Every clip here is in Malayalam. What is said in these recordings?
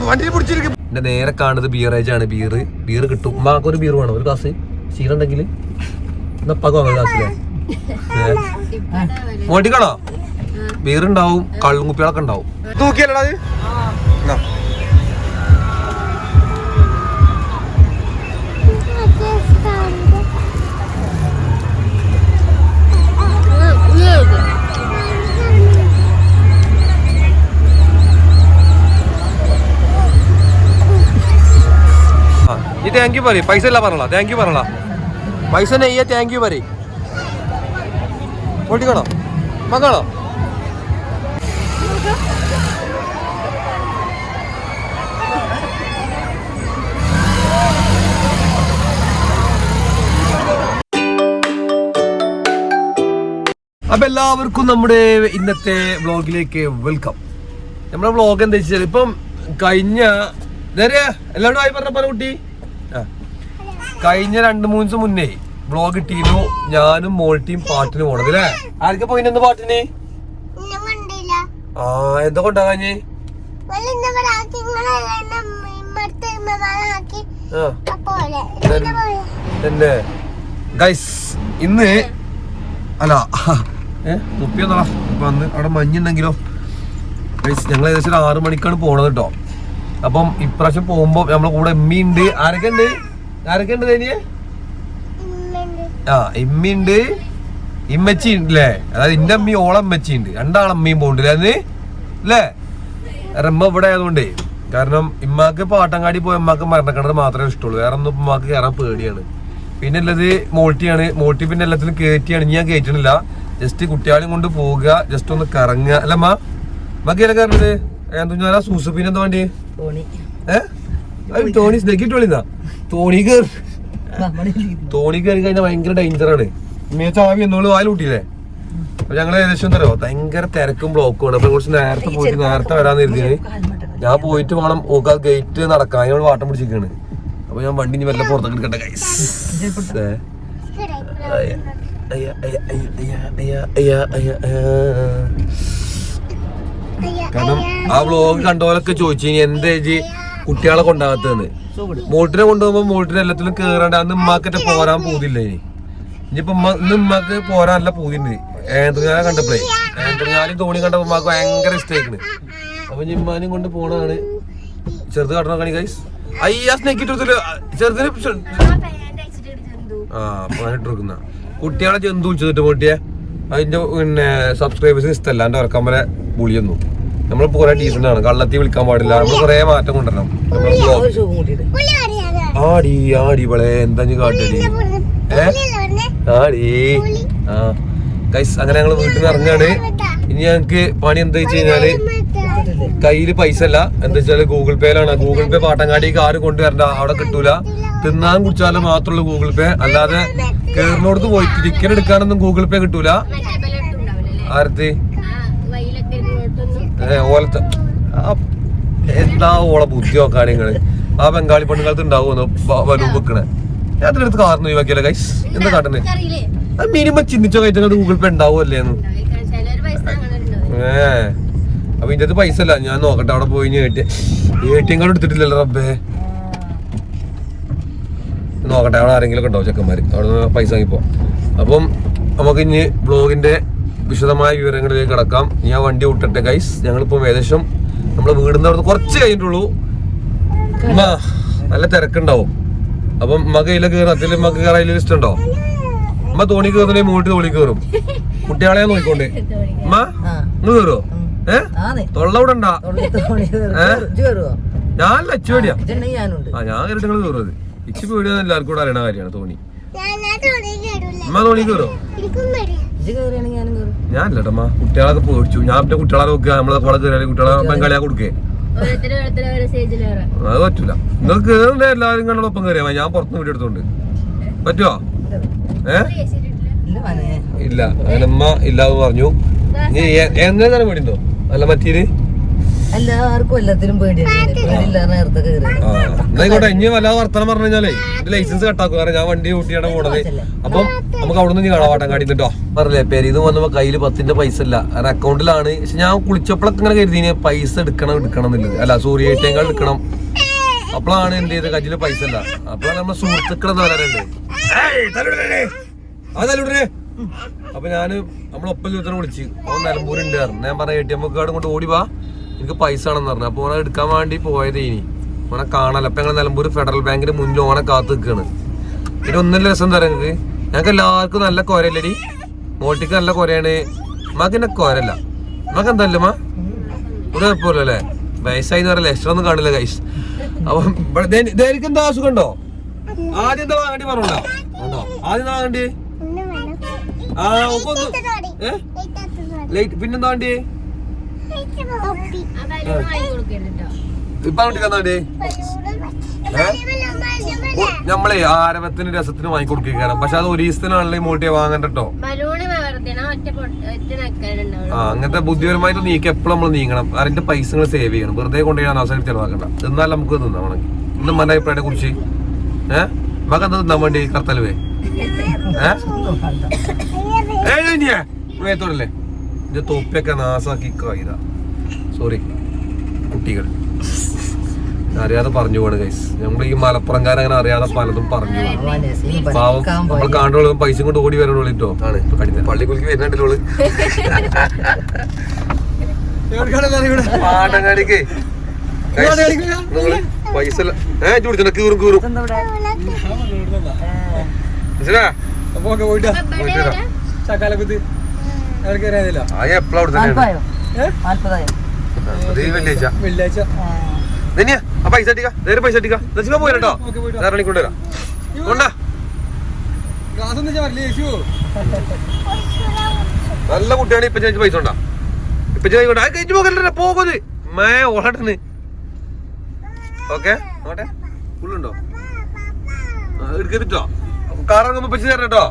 വണ്ടി പിടിച്ചിരിക്കും. എന്റെ നേരെ കാണുന്നത് ബിയറേജാണ്. ബിയർ കിട്ടും. ഉമ്മാക്കൊരു ബിയർ വേണം, ഒരു ഗ്ലാസ് ക്ഷീരുണ്ടെങ്കിൽ ഗ്ലാസ്സിലെ മോട്ടിക്കണോ? ബിയർ ഉണ്ടാവും, കള്ളും കുപ്പികളൊക്കെ ഉണ്ടാവും. തൂക്കിയല്ലടാ അത്. ഈ താങ്ക് യു പറയും. പൈസ ഇല്ല പറഞ്ഞ താങ്ക് യു പറഞ്ഞ പൈസ നെയ്യ താങ്ക് യു പറയും. ഓട്ടിക്കണോ മകാണോ? അപ്പൊ എല്ലാവർക്കും നമ്മുടെ ഇന്നത്തെ വ്ളോഗിലേക്ക് വെൽക്കം. നമ്മുടെ വ്ളോഗ് എന്താ വെച്ചാൽ ഇപ്പം കഴിഞ്ഞ എല്ലാവരും ആയി പറഞ്ഞ കുട്ടി കഴിഞ്ഞ 2-3 ദിവസം മുന്നേ വ്ളോഗ് ഇട്ടിരുന്നു. ഞാനും മോൾട്ടിയും പാട്ടിന് പോണത് അല്ലേ? ആർക്കെ പോയിന്ന് പാട്ടിന്? എന്താ കൊണ്ടാകാഞ്ഞ്? തന്നെ ഗൈസ് ഇന്ന് അല്ല തുപ്പിയൊന്നടാ. ഇപ്പൊ അന്ന് അവിടെ മഞ്ഞുണ്ടെങ്കിലോ ഗൈസ് ഞങ്ങൾ ഏകദേശം 6 മണിക്കാണ് പോണത് കേട്ടോ. അപ്പം ഇപ്രാവശ്യം പോകുമ്പോ നമ്മളെ കൂടെ എമ്മിയുണ്ട്. ആരൊക്കെ ഉണ്ട് തനിയെ? ഇമ്മിയുണ്ട്, ഇമ്മച്ചി ഉണ്ടല്ലേ? അതായത് എന്റെ അമ്മയും ഓളമ്മച്ചി ഉണ്ട്. 2 ആളമ്മയും പോകണ്ടില്ല അന്ന് അല്ലേ? ഇമ്മ ഇവിടെ ആയതുകൊണ്ടേ. കാരണം ഇമ്മാക്ക് പാട്ടങ്ങാടി പോയ ഇമ്മാക്ക് മരണക്കിണർ മാത്രമേ ഇഷ്ടമുള്ളൂ. വേറെ ഒന്നും ഇമ്മാക്ക് കയറാൻ പേടിയാണ്. പിന്നെ ഉള്ളത് മോൾട്ടിയാണ്. മോൾട്ടി പിന്നെ എല്ലാത്തിലും കയറ്റിയാണ്. ഞാൻ കയറ്റണില്ല. ജസ്റ്റ് കുട്ടികളെയും കൊണ്ട് പോവുക, ജസ്റ്റ് ഒന്ന് കറങ്ങുക അല്ല അമ്മ? അമ്മക്ക് ഏതാ കയറുന്നത്? എന്താ സൂസ് പിന്നെ എന്താ വേണ്ടി? തോണി കയറി കഴിഞ്ഞാൽ ഭയങ്കര ഡേഞ്ചറാണ്. ചാവി എന്നോള് വായിലൂട്ടിയില്ലേ? അപ്പൊ ഞങ്ങൾ ഏകദേശം തരോ ഭയങ്കര തിരക്കും ബ്ലോക്കും ആണ്. അപ്പൊ കുറച്ച് നേരത്തെ പോയിട്ട് നേരത്തെ വരാന്ന് കരുതിയാണ്. ഞാൻ പോയിട്ട് വേണം ഓക്കാ ഗേറ്റ് നടക്കാൻ. അതിനോട് വാട്ടം പിടിച്ചിരിക്കാണ്. അപ്പൊ ഞാൻ വണ്ടി ഇനി വല്ല പുറത്തേക്ക് എടുക്കട്ടെ ഗൈസ്. കാരണം ആ വ്ളോഗ് കണ്ടോലൊക്കെ ചോദിച്ചു ഇനി എന്താ കുട്ടികളെ കൊണ്ടാകത്തതെന്ന്. മോൾട്ടിനെ കൊണ്ടുപോകുമ്പോ മോൾട്ടിനെ എല്ലാത്തിലും കേറാണ്ട് അന്ന് ഉമ്മാക്കറ്റെ പോരാൻ പോതില്ല. ഇനിയിപ്പോ ഇന്ന് ഉമ്മാക്ക് പോരാൻ നല്ല പൂതിണ്ട്. ഏന്തറിഞ്ഞാലെ കണ്ടപ്പോഴേ ഏന്തറിഞ്ഞാലും തോണി കണ്ടപ്പോ ഉമ്മാക്ക് ഭയങ്കര ഇഷ്ടമായിക്കണ്. അപ്പൊ ഇമ്മാനും കൊണ്ട് പോണതാണ്. ചെറുത് കടണ കണി ഗൈസ്. അയ്യാ സ്നേക്കിട്ട് ചെറുതിന് ഇട്ടിരിക്കുന്ന കുട്ടികളെ ജന്തു വിളിച്ചിട്ട് പോട്ടിയെ അതിന്റെ പിന്നെ സബ്സ്ക്രൈബേഴ്സിന് ഇഷ്ടമല്ല. എന്റെ ഉറക്കാൻ പോലെ പുളിയൊന്നും. നമ്മൾ കുറെ ഡീസന്റ് ആണ്. കള്ളത്തി വിളിക്കാൻ പാടില്ല. നമ്മൾ കുറെ മാറ്റം കൊണ്ടുവരണം. ആടി ആടി ഇവളെ എന്താ കാട്ടടി ആടി. ഗൈസ് അങ്ങനെ ഞങ്ങള് വീട്ടിൽ നിന്ന് ഇറങ്ങാണ്. ഇനി ഞങ്ങക്ക് പണി എന്താ വെച്ച് കഴിഞ്ഞാല് കയ്യില് പൈസ അല്ല. എന്താ വെച്ചാല് ഗൂഗിൾ പേയിലാണ്. ഗൂഗിൾ പേ പാട്ടങ്ങാടിക്ക് ആരും കൊണ്ടുവരണ്ട. അവിടെ കിട്ടൂല. തിന്നാൻ കുടിച്ചാലും മാത്രമുള്ള ഗൂഗിൾ പേ. അല്ലാതെ കേറിനോടത്ത് പോയിട്ട് ടിക്കറ്റ് എടുക്കാനൊന്നും ഗൂഗിൾ പേ കിട്ടൂല. ആരത്തി ഓലത്തെ എന്താ ഓളെ ബുദ്ധിയോ കാര്യങ്ങള് ആ ബംഗാളി പെണ്ണുകാലത്ത് ഉണ്ടാവുമെന്നോ വലു വെക്കണേ. ഞാൻ അതിനടുത്ത് കാർന്ന് ഒഴിവാക്കിയല്ലേ ഗൈസ്? എന്താ കാട്ടുന്നത്? മിനിമം ചിന്തിച്ചോ കഴിച്ചാൽ ഗൂഗിൾ പേ ഉണ്ടാവുമല്ലേന്ന്. അപ്പൊ ഇതിന്റെ അടുത്ത് പൈസ അല്ല. ഞാൻ നോക്കട്ടെ അവിടെ പോയി ATM കാർഡ് എടുത്തിട്ടില്ലല്ലോ റബ്ബേ. നോക്കട്ടെ അവിടെ ആരെങ്കിലും ഒക്കെ ഉണ്ടാവും ചെക്കന്മാര്. അവിടെ നിന്ന് പൈസ വാങ്ങിപ്പോ. അപ്പം നമുക്ക് ഇനി വ്ളോഗിന്റെ വിശദമായ വിവരങ്ങളിലേക്ക് കിടക്കാം. ഞാൻ വണ്ടി വിട്ടട്ടെ ഗൈസ്. ഞങ്ങളിപ്പോ ഏകദേശം നമ്മളെ വീടിന്റെ അവിടെ കുറച്ച് കഴിഞ്ഞിട്ടുള്ളൂ. നല്ല തിരക്കുണ്ടാവും. അപ്പം മക ഇതിലെ കയറും. അതിൽ മക കയറാൻ ഇഷ്ടമുണ്ടോ? അമ്മ തോണി കയറുന്നേ മൂട്ടി തോണി കയറും. കുട്ടികളെ നോക്കിക്കോണ്ടേ അമ്മ ഇന്ന് കയറുവോ? തൊള്ള ഇവിടെ ഉണ്ടാ? ഞാനല്ല ഇച്ചു പേടിയാ. ഞാൻ കയറിട്ട് നിങ്ങൾ കയറുന്നത്. ഇച്ചു പേടിയാന്ന് എല്ലാവർക്കും കൂടെ അറിയണ കാര്യമാണ് തോണി. അമ്മ തോണി കയറോ? ഞാനല്ലട്ടമ്മ കുട്ടികളൊക്കെ പേടിച്ചു. ഞാൻ പിന്നെ കുട്ടികളെ നോക്കുക. നമ്മളെ കൂടെ കയറിയാലും കുട്ടികളെ ബംഗാളിയാ കൊടുക്കേ. അത് പറ്റൂല. നിങ്ങൾ കേറുന്ന എല്ലാവരും കണ്ടോ ഒപ്പം കയറിയാ ഞാൻ പുറത്തുനിന്ന് വീഡിയോ എടുത്തോണ്ട് പറ്റുമോ? ഇല്ല അങ്ങനെ അമ്മ ഇല്ലാന്ന് പറഞ്ഞു. നീ എങ്ങനെ പേടിണ്ടോ? അല്ല മറ്റീര് എല്ലാവർക്കും എല്ലാത്തിനും എന്നായിക്കോട്ടെ. ഇനി വല്ലാതെ വർത്തമാനം പറഞ്ഞു കഴിഞ്ഞാലേ എന്റെ ലൈസൻസ് കട്ടാക്കും. കാരണം ഞാൻ വണ്ടി കൂട്ടിയാണ് പോണത്. അപ്പം നമുക്ക് അവിടെ നിന്ന് കാണാം വാട്ടങ്കാടി കേട്ടോ. പറഞ്ഞില്ലേ പെരീന്ന് വന്നപ്പോ കയ്യില് 10 പൈസ ഇല്ല. കാരണം അക്കൗണ്ടിലാണ്. പക്ഷെ ഞാൻ കുളിച്ചപ്പോഴൊക്കെ ഇങ്ങനെ കരുതി പൈസ എടുക്കണം എന്നുള്ളത്. അല്ല സൂര്യ ATM എടുക്കണം. അപ്പോഴാണ് എന്ത് ചെയ്ത് കയ്യില് പൈസ ഇല്ല. അപ്പോഴാണ് നമ്മളെ സുഹൃത്തുക്കളെന്ന് പറയാറുണ്ട്. അപ്പൊ ഞാന് നമ്മളൊപ്പം ചോദിച്ചാൽ വിളിച്ച് ഓൻ നിലമ്പൂരുണ്ട് പറഞ്ഞു. ഞാൻ പറഞ്ഞ ATM കാർഡ് കൊണ്ട് ഓടി വാ, എനിക്ക് പൈസ ആണെന്ന് പറഞ്ഞു. അപ്പൊ ഓനെ എടുക്കാൻ വേണ്ടി പോയത്. ഇനി ഓനെ കാണാലോ. അപ്പൊ ഞങ്ങൾ നിലമ്പൂർ ഫെഡറൽ ബാങ്കിന്റെ മുന്നിൽ ഓനെ കാത്ത് നിൽക്കുകയാണ്. പിന്നെ ഒന്നല്ല രസം തരാം നിങ്ങൾക്ക്. ഞങ്ങൾക്ക് എല്ലാവർക്കും നല്ല കൊരല്ലടി. മോട്ടിക്ക് നല്ല കൊരയാണ്. മകന് എന്നെ കൊരല്ല. മകൻ എന്തല്ലേ മാ ഒരു കുഴപ്പമില്ലല്ലേ. വയസ്സായി പറയല്ലേ. എക്സ്ട്രാ ഒന്നും കാണില്ല ഗൈസ്. അപ്പം എനിക്ക് എന്താ അസുഖം ഉണ്ടോ? ആദ്യം എന്താ വാങ്ങണ്ടി പറഞ്ഞോ? ആദ്യം എന്താ വാങ്ങണ്ടി? പിന്നെന്താ വേണ്ടി? ഇപ്പൊ വേണ്ടി നമ്മളെ ആരവത്തിന് രസത്തിന് വാങ്ങിക്കൊടുക്കാൻ. പക്ഷെ അത് ഒരു ദിവസത്തിനാണല്ലേ മോട്ടിയെ വാങ്ങണ്ടോ. അങ്ങനത്തെ ബുദ്ധിപരമായിട്ട് നീക്കി എപ്പോഴും നമ്മൾ നീങ്ങണം. അതിന്റെ പൈസകൾ സേവ് ചെയ്യണം. വെറുതെ കൊണ്ടുപോയി അവസരം ചെലവാക്കണ്ട. എന്നാലും നമുക്ക് തിന്നാണെങ്കിൽ ഇന്നും മന്റെ അഭിപ്രായത്തെ കുറിച്ച് മകൻ എന്താ തിന്നാൻ വേണ്ടി കർത്തലുവേ മേത്തോടല്ലേ ഇത് തൊപ്പിയൊക്കെ നാസാക്കി കൈതാ. സോറി കുട്ടികൾ അറിയാതെ പറഞ്ഞു പോവാണ് ഗൈസ്. നമ്മൾ ഈ മലപ്പുറംകാരൻ അങ്ങനെ അറിയാതെ പലതും പറഞ്ഞു പാവം. നമ്മൾ കാണുള്ളൂ പൈസ കൊണ്ട് ഓടി വരണോളിട്ടോ. ആണ് പള്ളിക്കുളിക്ക് വരുന്നുണ്ടല്ലോ പാട്ടങ്ങാടിക്ക് പൈസ ചുടിച്ചോ. കീറും കീറും നല്ല കുട്ടിയാണ്. ഇപ്പൊ ചേച്ചി പൈസ ഉണ്ടാ. ഇപ്പൊ ചേച്ചി പോകല്ലേ പോകുന്നത് മേ ഓളട്ടന്. ഓക്കെ നോട്ടെ ഫുള്ളുണ്ടോ? എടുക്കോ കാറിറങ്ങുമ്പോ പൈസ തരണം കേട്ടോ.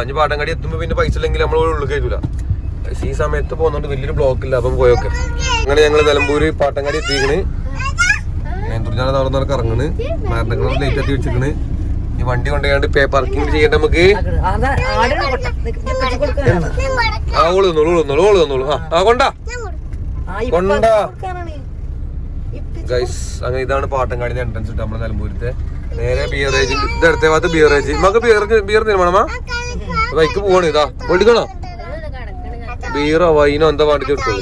ഇനി പാട്ടങ്കാടി എത്തുമ്പോ പിന്നെ പൈസ ഇല്ലെങ്കിൽ നമ്മൾ ഉള്ളിൽ കയറ്റൂല. ഈ സമയത്ത് പോകുന്നോണ്ട് വലിയൊരു ബ്ലോക്ക് ഇല്ല. അപ്പം പോയൊക്കെ അങ്ങനെ ഞങ്ങള് നിലമ്പൂര് പാട്ടങ്കാടി എത്തിക്കണ്. ഞാൻ അവിടെ ഇറങ്ങണ്. മരണങ്ങൾ ലേറ്റ് ആക്കി വെച്ചിക്കണ്. ഈ വണ്ടി കൊണ്ടുപോയാണ്ട് പാർക്കിംഗ് ചെയ്യണ്ട നമുക്ക്. ഓള് തന്നോളൂ. കൊണ്ടാ ഗൈസ്. അങ്ങനെ ഇതാണ് പാട്ടങ്കാടിന്റെ എൻട്രൻസ് ഇട്ട് നമ്മളെ നിലമ്പൂരത്തെ. നേരെ ബിയറേജ് ഇത് അടുത്ത ഭാഗത്ത് ബിയറേജ്. നമുക്ക് ബിയർ തീരുമാനമാ ബൈക്ക് പോവാണ്. ഇതാ ഓടിക്കണോ? ബീറോ വൈനോ എന്താ വേണ്ടി കൊടുത്തത്?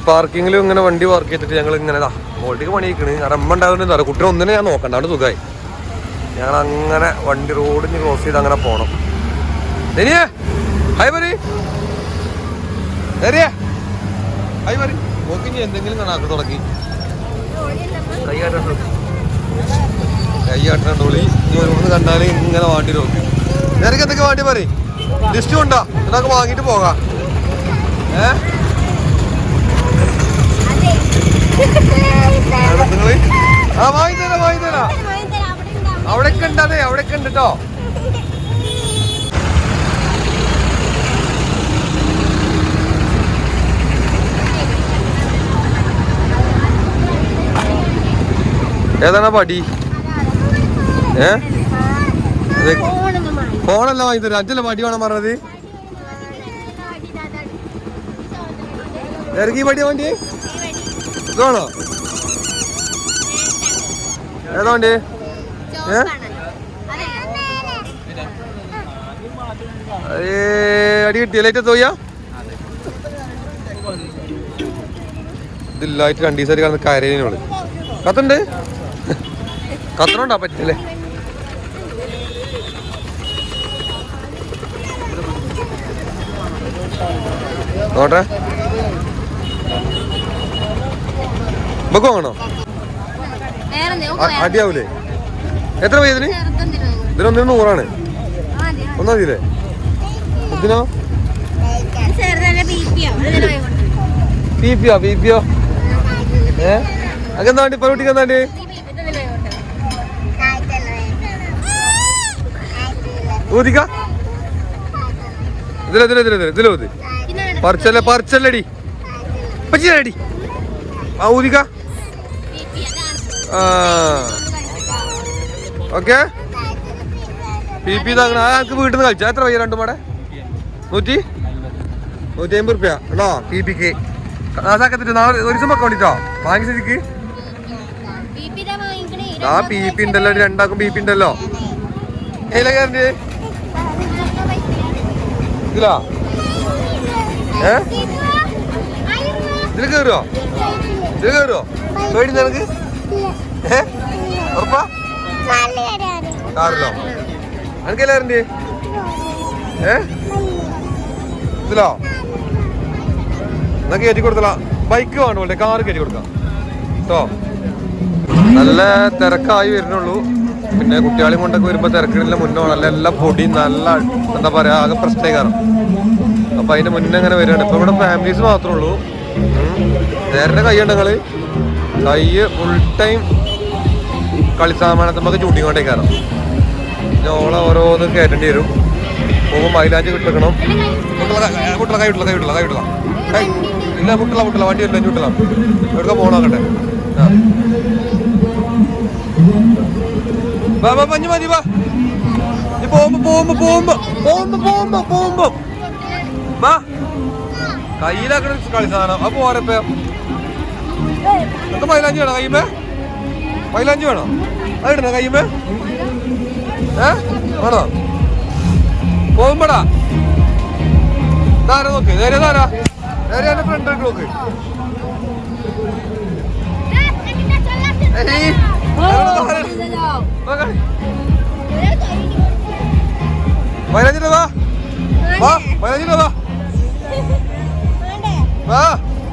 പാർക്കിങ്ങിലും ഇങ്ങനെ വണ്ടി പാർക്ക് ചെയ്തിട്ട് ഞങ്ങൾ ഇങ്ങനെ മോട്ടിക്ക് പണിയിക്കണ്. കാരണം അമ്മ ഉണ്ടാകുന്ന കുട്ടിനെ ഒന്നിനെ ഞാൻ നോക്കണ്ടാണ്ട് സുഖമായി. ഞങ്ങൾ അങ്ങനെ വണ്ടി റോഡിന് ക്രോസ് ചെയ്ത് അങ്ങനെ പോണം. ഹായ് പറ ഹായ് പറ നോക്കി. എന്തെങ്കിലും കാണാൻ തുടങ്ങി കൈയാട്ടോളി. ഇനി കണ്ടാല് ഇങ്ങനെ വാണ്ടി നോക്കി. നിനക്ക് എന്തൊക്കെ വാണ്ടി പറയും. ലിസ്റ്റ് കൊണ്ടാ ഇതൊക്കെ വാങ്ങിട്ട് പോകാം. വാങ്ങിത്തരാം. അവിടെയൊക്കെ ഉണ്ട്. അവിടെയൊക്കെ ഉണ്ട് കേട്ടോ. ഏതാണ് പടി? ഫോണല്ല വാങ്ങിത്തരാം. അഞ്ചല്ല പടി വേണം പറഞ്ഞത്. ഇറങ്ങി പടിയാ വണ്ടി ഇതാണോ? ഏതാ വണ്ടി? അടി കിട്ടിയ ലൈറ്റ് തോയ്യാ. ഇതില്ലായിട്ട് 2 ദിവസമായിട്ട് കാണുന്ന കരയിനോള് കത്തുണ്ട്. കത്തണോണ്ടാ പറ്റില്ലേ? നോട്ടെ ബക്ക് വാങ്ങണോ? അടിയാവൂലേ? എത്ര പൈസ ഇതിന്? ഇതിനൊന്നിന് 100 ഒന്നാതില്ലേ? ഇതിനോ? ബിപിയോ അതെന്താ വണ്ടി? പരോട്ടിക്ക് എന്താ വണ്ടി? ഊതിക്ക ഇതിലൂതി പറിച്ചല്ലടി പച്ചടി ആ ഊതിക്ക ഓക്കെ പി താങ്ങണ ആൾക്ക് വീട്ടിൽ നിന്ന് കഴിച്ചാ എത്ര വയ്യ രണ്ടും പാടെ 150 റുപ്യ കേട്ടോ പിക്ക് നാസാക്കത്തിട്ട് നാളെ ഒരു ദിവസം വെക്കാൻ വേണ്ടിട്ടോ വാങ്ങി സ്ഥിതിക്ക് ആ പി ഉണ്ടല്ലോ രണ്ടാക്കും പി ഉണ്ടല്ലോ ഏല കയറി ഇതിലാ ഇതില് കേറുവോ പേടി നിനക്ക് ഉറപ്പാ കാറിലോ അനക്കെല്ലാരുണ്ട് ഇതിലോ എന്നാ കയറ്റി കൊടുത്തല ബൈക്ക് വേണ്ട പോലെ കാറ് കയറ്റി കൊടുക്കാം കേട്ടോ നല്ല തിരക്കായി വരുന്നുള്ളൂ പിന്നെ കുട്ടികളെയും കൊണ്ടൊക്കെ വരുമ്പോ തിരക്കിടില്ല മുന്നേ നല്ല എല്ലാ പൊടി നല്ല എന്താ പറയാ ആകെ പ്രശ്നമായി കാരണം അപ്പൊ അതിന്റെ മുന്നേ അങ്ങനെ വരികയാണ് ഇപ്പൊ ഇവിടെ ഫാമിലീസ് മാത്രമേ ഉള്ളൂ നേരെ കൈയുണ്ട് നിങ്ങള് കൈ ഫുൾ ടൈം കളിസാമാനത്തുമ്പോ ചൂണ്ടിക്കൊണ്ടേ കയറാം പിന്നെ ഓളെ ഓരോന്ന് കയറ്റേണ്ടി വരും പോകുമ്പോൾ മൈലാഞ്ചി കിട്ടണം ഇല്ല മുട്ടല വണ്ടി വരില്ല ചൂട്ടല എവിടെ പോകണോക്കട്ടെ പഞ്ഞു മതി വാ നീ പോകുമ്പോ വാ കയ്യിലാക്കണ കളി സാധനം അപ്പൊ പോരപ്പോ എന്താ മൈലാഞ്ചി വേണോ കയ്യുമ്പേ മൈലാഞ്ചി വേണോ അതിടണോ കയ്യുമ്പേ വേണോ പോകുമ്പോടാ താര നോക്ക് നേരെ താരാ നേരെ എന്റെ ഫ്രണ്ട് നോക്ക് മൈലാഞ്ചിട്ട് വാ മൈലാഞ്ചിട്ട് വാ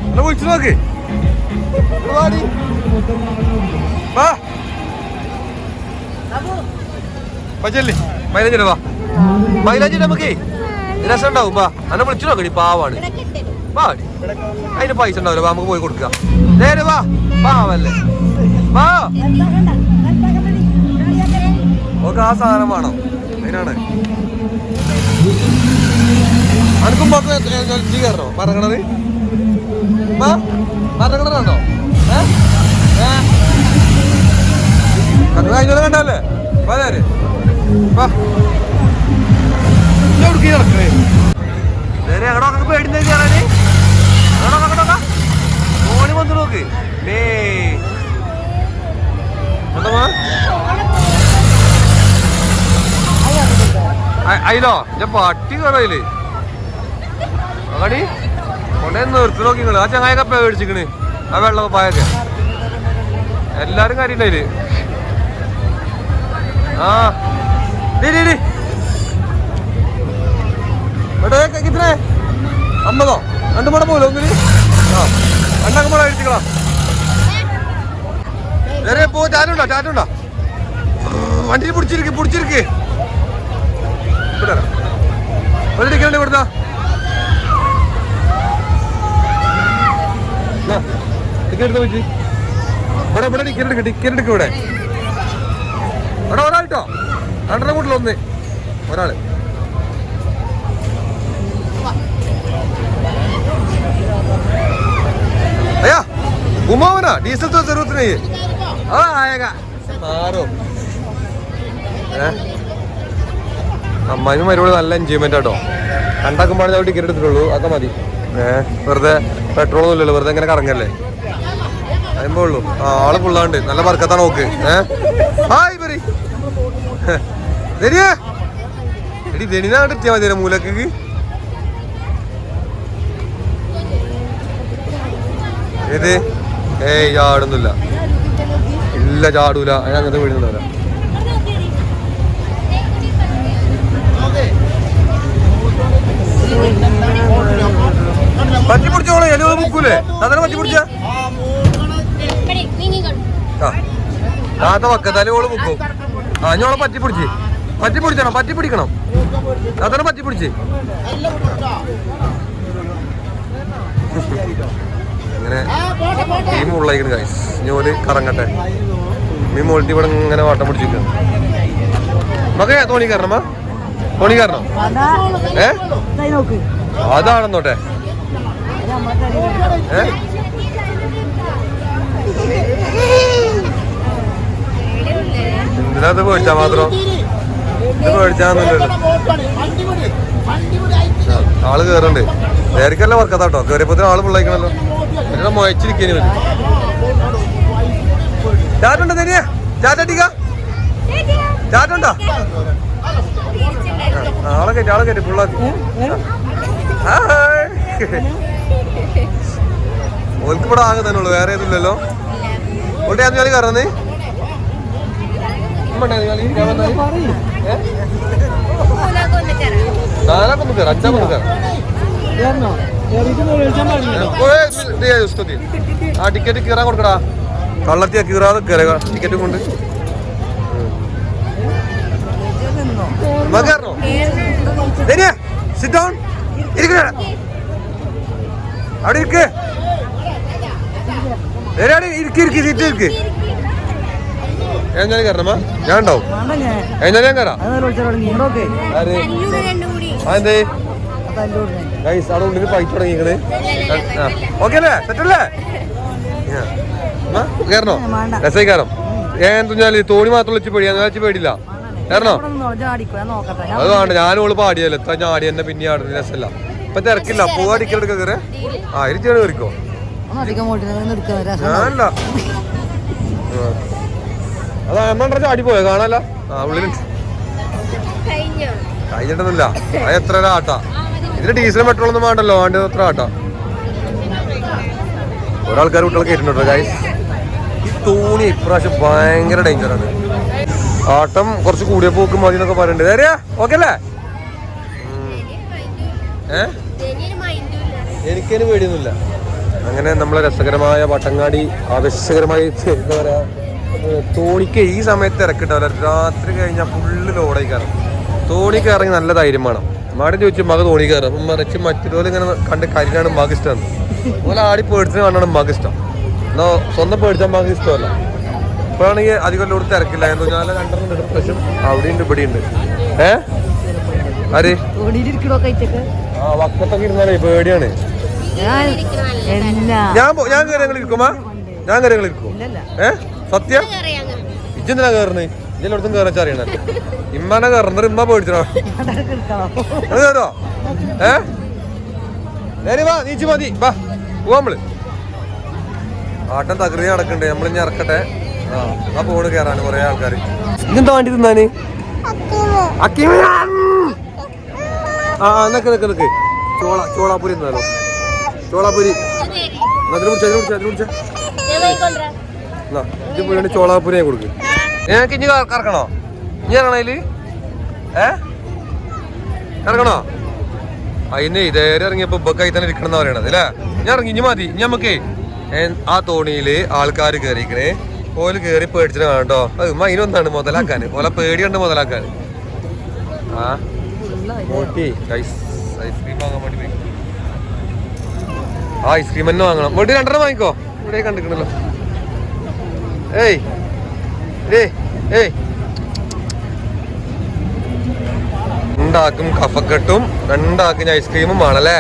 എന്നെ വിളിച്ചു നോക്ക് വാ പച്ചല്ലേ മൈലാഞ്ചിട്ട് വാ മൈലാഞ്ചിട്ട് നമുക്കേ രസം ഉണ്ടാവും വാ എന്നെ വിളിച്ചു നോക്കടി പാവാണ് വാ അതിന് പൈസ ഉണ്ടാവില്ല വാ നമുക്ക് പോയി കൊടുക്കാം നേരെ വാ പാവല്ലേ വാ ഓക്കെ ആ സാധനം വേണം അതിനാണ് അനക്കും കയറണോ മറങ്ങണത് മറങ്ങണോ അതിനോട് കണ്ടല്ലേ വാര് നടക്കണേ നേരെ എങ്ങടൊക്കെ പേടിന്ന് കയറാന് ഓണി വന്നു നോക്ക് അയിലോ ഞാൻ പട്ടി കയറയില് അടി കൊണ്ടേ നിർത്തി നോക്കിങ്ങള് ആ ചങ്ങായൊക്കെ പേടിച്ചിക്കണ് ആ വെള്ളം പായൊക്കെ എല്ലാരും കാര്യണ്ടായില് ആ കിത്തേ 50 2 മട പോലോ ഒന്നിന് ആ 2 മട എഴുതിക്കളാ നേരെ പോ ടാറ്റുണ്ടോ വണ്ടി പിടിച്ചിരിക്ക് ഒരു ടിക്കറ്റ് ഇവിടുന്നാ ടിക്കറ്റ് എടുത്താ പറ്റി ഇവിടെ ടിക്കറ്റ് എടുക്കും ഇവിടെ ഒരാൾട്ടോ 2 കൂട്ടിൽ ഒന്ന് ഒരാള് അയ്യാ ഉമാവനാ ഡീസൽ तो जरूरत नहीं है हाँ आएगा മാറും അമ്മാനും മരുവോട് നല്ല എൻജോയ്മെന്റ് ആട്ടോ രണ്ടാക്കുമ്പോഴേ ടിക്കറ്റ് എടുത്തിട്ടുള്ളൂ അതൊക്കെ മതി വെറുതെ പെട്രോൾ ഒന്നും ഇല്ലല്ലോ വെറുതെ ഇങ്ങനെ കറങ്ങല്ലേ അതുമ്പോ ഉള്ളൂ ആള് ഫുള്ളാണ്ട് നല്ല വർക്കത്താ നോക്ക് ഹായ് പറ എടി ദനിനാണ്ട് എത്തിയാ മതി മൂലക്ക് ഏത് ഏയ് ചാടുന്നില്ല ഇല്ല ചാടൂല അതിന് അങ്ങനത്തെ വീടുന്നില്ല പറ്റി പിടിച്ചോളെ എലോ മുക്കൂലേ സാധാരണ പറ്റി പിടിച്ച താത്ത വക്കത്താലേ ഓള് മുക്കും ആ ഞോളെ പറ്റി പിടിച്ചണം പറ്റി പിടിക്കണം സാധാരണ പറ്റി പിടിച്ച് അങ്ങനെ ഈ മുള്ളയിക്കണ് ഗൈസ് ഞോല് കറങ്ങട്ടെ ഈ മോൾട്ടി ഇവിടെ ഇങ്ങനെ വാട്ടം പിടിച്ചിരിക്കണം മകേ തോണി കയറണമ്മ തോണി കയറണം അതാണെന്നോട്ടെ എന്തിനാത് പേടിച്ചാ മാത്രം ഇത് പേടിച്ചാന്നല്ലോ ആള് കേറുണ്ട് നേരക്കല്ല വർക്കത്താട്ടോ കേറിയപ്പോ ആള് പിള്ളേക്കണല്ലോ പിന്നെ മൊയച്ചിരിക്കേനി വരും ചാറ്റുണ്ടോ തനിയ ചാറ്റടിക്ക ചാറ്റുണ്ടോ ആളെ കയറ്റി പിള്ളാക്കി ഓൾക്ക് ഇവിടെ ആകെ തന്നെ ഉള്ളു വേറെ ഏതില്ലല്ലോ ഓട്ടെ അത് കളി കയറുന്നേ നാലാക്കൊന്ന് കയറാം അഞ്ചാക്കൊന്ന് കയറാം ആ ടിക്കറ്റ് കീറാൻ കൊടുക്കടാ കള്ളത്തിയാ കീറാതെ കയറുക ടിക്കറ്റ് കൊണ്ട് കയറണോ സിറ്റ് ഡൗൺ ഇരിക്കണ അവിടെ ഇരിക്ക് ഇരിക്കി സീറ്റ് ഇരിക്ക് ഞാൻ കയറണമാ ഞാൻ ഉണ്ടാവും ഞാൻ കയറാം അതെന്തേ ഗൈസ് അവിടെ ഉള്ളിൽ ഫൈറ്റ് തുടങ്ങിക്കണ് ഓക്കെ അല്ലേ സെറ്റല്ലേ കയറണോ രസമായി കയറും ഞാൻ തുഞ്ഞാല് തോണി മാത്രം വെച്ച് പേടി അങ്ങനെ വെച്ച് പേടില്ല കയറണോ അത് വേണ്ട ഞാനോള് പാടിയല്ലോ എത്ര ഞാടി തന്നെ പിന്നെ ആടുന്ന രസമല്ല ഇപ്പൊ തിരക്കില്ല പോവാ ടിക്കറ്റ് കയറേ ആ ഇരുചേണ് കയറിക്കോ ഞാനല്ല അതാ നമ്മ ചാടി പോയോ കാണാല്ല ആ ഉള്ളിലുണ്ട് കഴിഞ്ഞിട്ടൊന്നുമില്ല അത് എത്ര ആട്ടാ ഇതിന് ഡീസലും പെട്രോൾ ഒന്നും വേണ്ടല്ലോ വേണ്ട എത്ര ആട്ടാ ഒരാൾക്കാർ കുട്ടികൾ കയറ്റുന്നുണ്ടോ ഗൈസ് ഈ തോണി ഇപ്രാവശ്യം ഭയങ്കര ഡേഞ്ചറാണ് ആട്ടം കുറച്ച് കൂടിയ പോക്ക് മതി എന്നൊക്കെ പറയുന്നുണ്ട് നേരെയാ ഓക്കെ അല്ലേ എനിക്കതിന് പേടിയൊന്നുമില്ല അങ്ങനെ നമ്മളെ രസകരമായ വട്ടങ്ങാടി ആവേശകരമായി എന്താ പറയാ തോണിക്ക് ഈ സമയത്ത് ഇറക്കിട്ടാവില്ല രാത്രി കഴിഞ്ഞാൽ ഫുള്ള് ലോഡായി കയറും തോണിക്ക് ഇറങ്ങി നല്ല ധൈര്യം വേണം മാടൻ ചോദിച്ചു മക തോണി കയറും മറിച്ച് മറ്റൊരു ഇങ്ങനെ കണ്ട് കരിനാണ് മക ഇഷ്ടമാണ് അതുപോലെ ആടി പേടിച്ചിന് കാണാണ് മക ഇഷ്ടം എന്നോ സ്വന്തം പേടിച്ചാൽ മക ഇഷ്ടമല്ല ഇപ്പോഴാണെങ്കിൽ അധികം ലോഡ് തിരക്കില്ല എന്ന് പറഞ്ഞാൽ രണ്ടെണ്ണം ഡിപ്രഷൻ അവിടെയുണ്ട് ഇവിടെയുണ്ട് ആര് ആ വക്കത്തൊക്കെ ഇരുന്നാലേ പേടിയാണ് ഞാൻ കയറി ഇരിക്കുമാ ഞാൻ കയറി ഇരിക്കും സത്യ ഇജ്ജെന്തിനാ കയറുന്നത് ഇജ്ജെല്ലായിടത്തും കയറാൻ അറിയണല്ലേ ഇമ്മാനെ കയറുന്നത് ഇമ്മ പേടിച്ചോ കേറോ വാ നീച്ച് മതി വാ പോവാ നമ്മള് ആട്ടം തകൃതി നടക്കണ്ടേ നമ്മളിഞ്ഞ് ഇറക്കട്ടെ ആ പോണ് കയറാണ് കൊറേ ആൾക്കാര് ഇതെന്താ വേണ്ടി തിന്നാന് ആ നിക്ക് ചോളാപുരി തിന്നാലോ ചോളാപുരി അതിന് പിടിച്ച ഇത് പോയി ചോളാപുരി ഞാൻ കൊടുക്കും ഞങ്ങൾക്ക് ഇനി കറക്കണോ ഇനി ഇറങ്ങണ അതില് കറക്കണോ അതിന് ഇതേരെ ഇറങ്ങിയപ്പോ ഇപ്പൊക്കെ തന്നെ ഇരിക്കണം എന്ന് പറയണത് അല്ലേ ഞാൻ ഇറങ്ങി ഇനി മതി ഇനി നമുക്ക് ആ തോണിയില് ആൾക്കാർ കയറിക്കണേ ഓല് കയറി പേടിച്ചിട്ട് കാണട്ടോ അത് അതിനൊന്നാണ് മുതലാക്കാന് ഓല പേടിയുണ്ട് മുതലാക്കാൻ ആ നോക്കി ഐസ്ക്രീം വാങ്ങാൻ വേണ്ടി പോയി ആ ഐസ്ക്രീം തന്നെ വാങ്ങണം വീട്ടിൽ രണ്ടെണ്ണം വാങ്ങിക്കോ ഇവിടെ കണ്ടിക്കണല്ലോ ഏയ് ഏയ് രണ്ടാക്കും കഫക്കെട്ടും രണ്ടാക്കും ഐസ്ക്രീമും വേണല്ലേ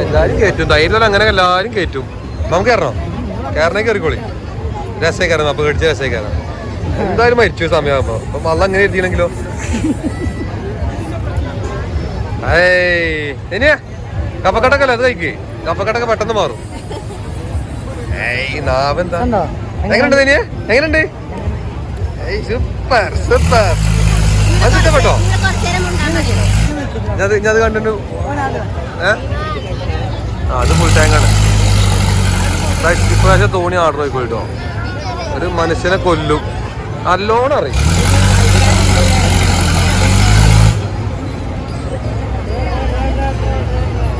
എല്ലാരും കയറ്റും ധൈര്യം അങ്ങനെ എല്ലാരും കയറ്റും നമുക്ക് കയറണോ കയറണേ കയറിക്കോളി രസമായി കയറണം അപ്പൊ പേടിച്ച രസമായി കയറാം എന്തായാലും മരിച്ചു സമയമാകുമ്പോ അപ്പൊ മള്ള അങ്ങനെ എഴുതിയില്ലെങ്കിലോ ഇനിയാ കഫക്കെട്ടൊക്കെ അത് കഴിക്കേ കഫക്കെട്ടൊക്കെ പെട്ടെന്ന് മാറും ഏയ് നാവെന്താ എങ്ങനെയുണ്ട് ഇനിയെ എങ്ങനെയുണ്ട് സൂപ്പർ സൂപ്പർ അത് ഇഷ്ടപ്പെട്ടോ ഞാൻ കണ്ടിട്ട് അത് ഫുൾ ടാങ്കാണ് ഇപ്രാവശ്യം തോണി ആർഡർ ആയിക്കോട്ടോ ഒരു മനുഷ്യനെ കൊല്ലും നല്ലോണം അറിയും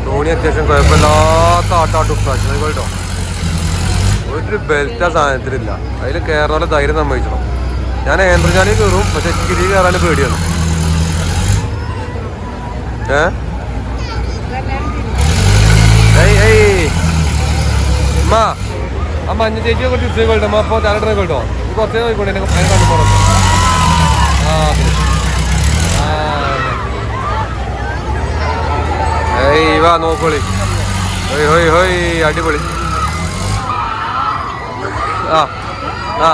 തോണി അത്യാവശ്യം കുഴപ്പമില്ലാത്ത ആട്ടാട്ടും ഇപ്രാവശ്യം ആയിക്കോട്ടോ ഒരു ബെൽറ്റ് ആ സാധനത്തിലില്ല അതിൽ കയറാനുള്ള ധൈര്യം സമ്മതിച്ചണം ഞാൻ ഏന്ത്രജാലി കയറും പക്ഷെ കിരി കയറാൻ പേടിയാണ് ആ മഞ്ഞ ചേച്ചിയെ കുറച്ച് ഇഷ്ടം കൊള്ളട്ടെ അപ്പോൾ തലട്ടെ കൊള്ളട്ടോ കുറച്ചേ നോക്കിക്കോട്ടെ അതിനെ കണ്ടു പോകണം ആ നോക്കോളി. ഹോയ് ഹോയ് ഹോയ് അടിപൊളി. ആ ആ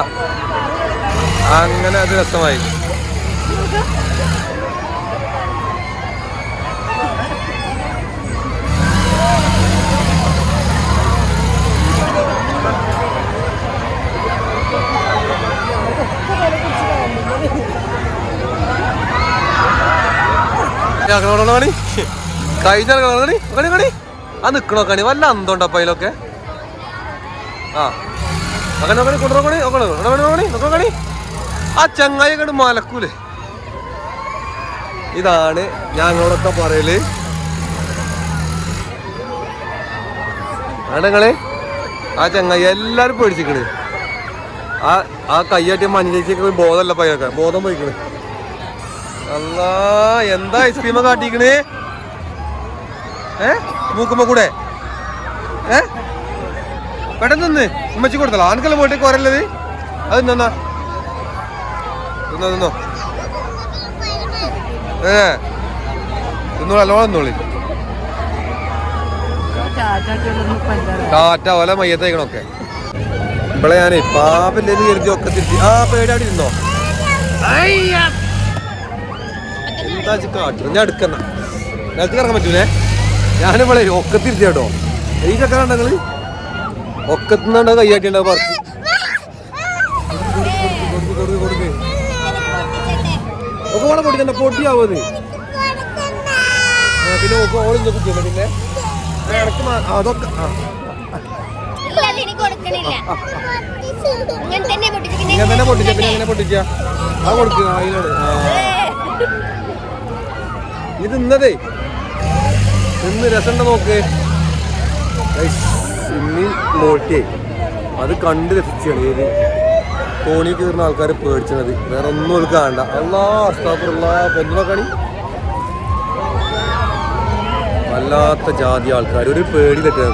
അങ്ങനെ അത് രസമായി. ണി കഴിഞ്ഞ കണി കണി കണി ആ നിക്കണോ കണി വല്ല അന്തോണ്ടപ്പ അതിലൊക്കെ. ആ അങ്ങനെ നോക്കണി കൊണ്ടുപോകണി നോക്കണി നോക്കണി ആ ചങ്ങായി കണ്ട് മലക്കൂലേ. ഇതാണ് ഞങ്ങളൊക്കെ പറയല്. ആണങ്ങള് ആ ചങ്ങായി എല്ലാരും പേടിച്ചിക്കണ്. ആ കയ്യാട്ടിയ മഞ്ഞേച്ചിയൊക്കെ ബോധമല്ല പയ്യൊക്കെ ബോധം പോയിക്കണ്. അല്ലാ എന്താ ഐസ്ക്രീമ കാട്ടിക്കണ്. മൂക്കുമ്പോ കൂടെ പെട്ടെന്ന് നിന്ന് ഉമ്മച്ചി കൊടുത്തല്ലോ. ആൺകെല്ലാം പോയിട്ട് കുറല്ലത് അത് തിന്നോ തിന്നോ തിന്നോ തിന്നോളൂ നല്ലോണം തിന്നോളി. ടാറ്റ ഓല മയ്യത്തേക്കണൊക്കെ. ഇപ്പളെ ഞാനേ പാപ്പില്ലെന്ന് കരുതി ഒക്കെ തിരിച്ച് ആ പേടാടി ഇരുന്നോ. എന്താ കാട്ടു ഞാൻ എടുക്കുന്ന നിലത്ത് ഇറങ്ങാൻ പറ്റൂലേ. ഞാനിവിടെ ഒക്കെ തിരിച്ചു കേട്ടോ. ഈ ചക്കറുണ്ട് നിങ്ങള് ഒക്കത്തുനിന്നാണ്ട് കയ്യാട്ടിണ്ടാവും പറച്ച് ഒക്കെ വേണം പൊട്ടിക്കണ്ട പൊട്ടിയാവത്. പിന്നെ ഓളിഞ്ഞ കുട്ടിയല്ലേ പിന്നെ ഇടക്ക് അതൊക്കെ ഇങ്ങനെ തന്നെ പൊട്ടിച്ച പിന്നെ അങ്ങനെ പൊട്ടിച്ച അത് കൊടുക്കുക അതിനാണ്. ഇത് ഇന്നതേ ഇന്ന് രസമുണ്ട് നോക്ക്. ഇന്ന് മോട്ടിയേ അത് കണ്ട് രസിച്ചാണ്. ഏത് തോണി കയറുന്ന ആൾക്കാർ പേടിച്ചത് വേറെ ഒന്നും ഒരു കാണണ്ട. അല്ലാ അസ്താഫുറുള്ള പൊന്നുണക്കണി വല്ലാത്ത ജാതി ആൾക്കാർ ഒരു പേടി തെറ്റി.